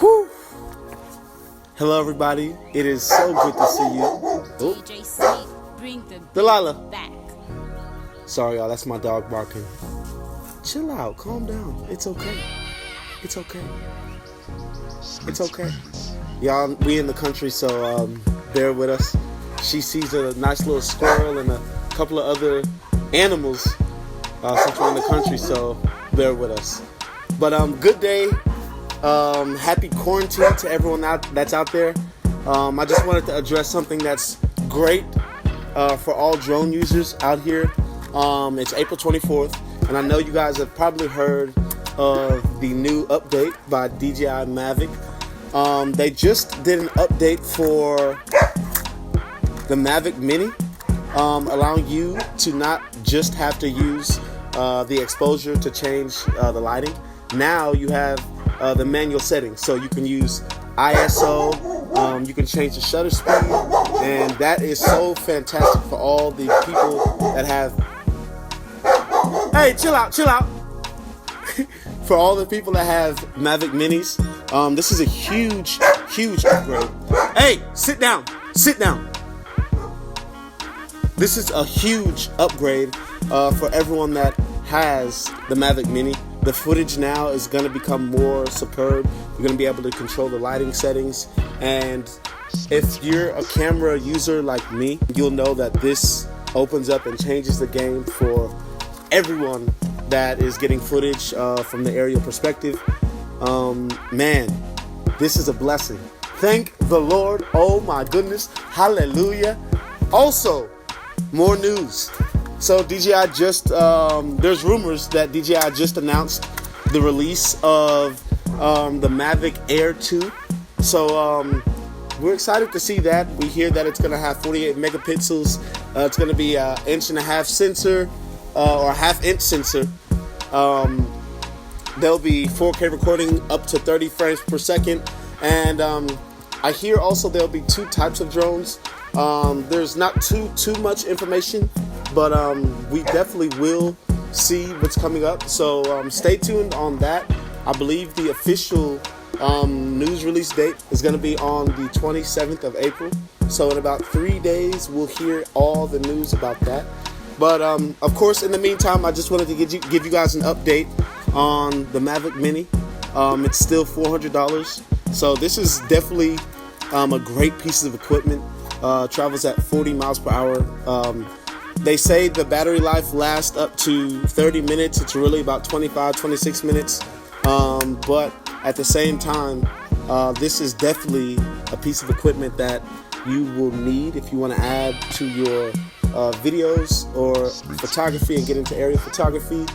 Whew. Hello, everybody. It is so good to see you. DJ Sweet, bring the Delilah. back. Sorry, y'all. That's my dog barking. Chill out. Calm down. It's okay. It's okay. It's okay. Y'all, we in the country, so bear with us. She sees a nice little squirrel and a couple of other animals since we're in the country, so bear with us. But good day. Happy quarantine to everyone that's out there. I just wanted to address something that's great for all drone users out here. It's April 24th, and I know you guys have probably heard of the new update by DJI Mavic. They just did an update for the Mavic Mini, allowing you to not just have to use the exposure to change the lighting. Now you have the manual settings, so you can use ISO, you can change the shutter speed, and that is so fantastic for all the people that have... Hey, chill out. For all the people that have Mavic Minis, this is a huge upgrade. Hey, sit down. This is a huge upgrade for everyone that has the Mavic Mini. The footage now is going to become more superb. You're going to be able to control the lighting settings. And if you're a camera user like me, you'll know that this opens up and changes the game for everyone that is getting footage from the aerial perspective. Man, this is a blessing. Thank the Lord. Oh my goodness. Hallelujah. Also, more news. So DJI just, there's rumors that DJI just announced the release of the Maverick Air 2. So we're excited to see that. We hear that it's going to have 48 megapixels. It's going to be an 1.5-inch sensor, or a 1/2-inch sensor. There'll be 4K recording up to 30 frames per second. And I hear also there'll be two types of drones. There's not too much information, but we definitely will see what's coming up. So stay tuned on that. I believe the official news release date is going to be on the 27th of April. So in about 3 days, we'll hear all the news about that. But of course, in the meantime, I just wanted to give you guys an update on the Mavic Mini. It's still $400. So this is definitely a great piece of equipment. Travels at 40 miles per hour. They say the battery life lasts up to 30 minutes. It's really about 25-26 minutes. But at the same time, this is definitely a piece of equipment that you will need if you want to add to your videos or photography and get into aerial photography.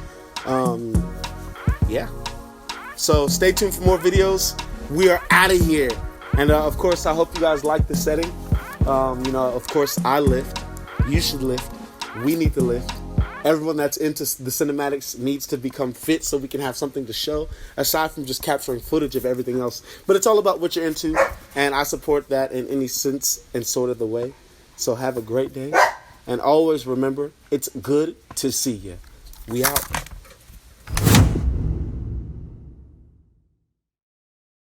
Yeah. So stay tuned for more videos. We are out of here. And of course, I hope you guys like the setting. Of course, I lift. You should lift. We need to lift. Everyone that's into the cinematics needs to become fit so we can have something to show, aside from just capturing footage of everything else. But it's all about what you're into, and I support that in any sense and sort of the way. So have a great day, and always remember, it's good to see you. We out.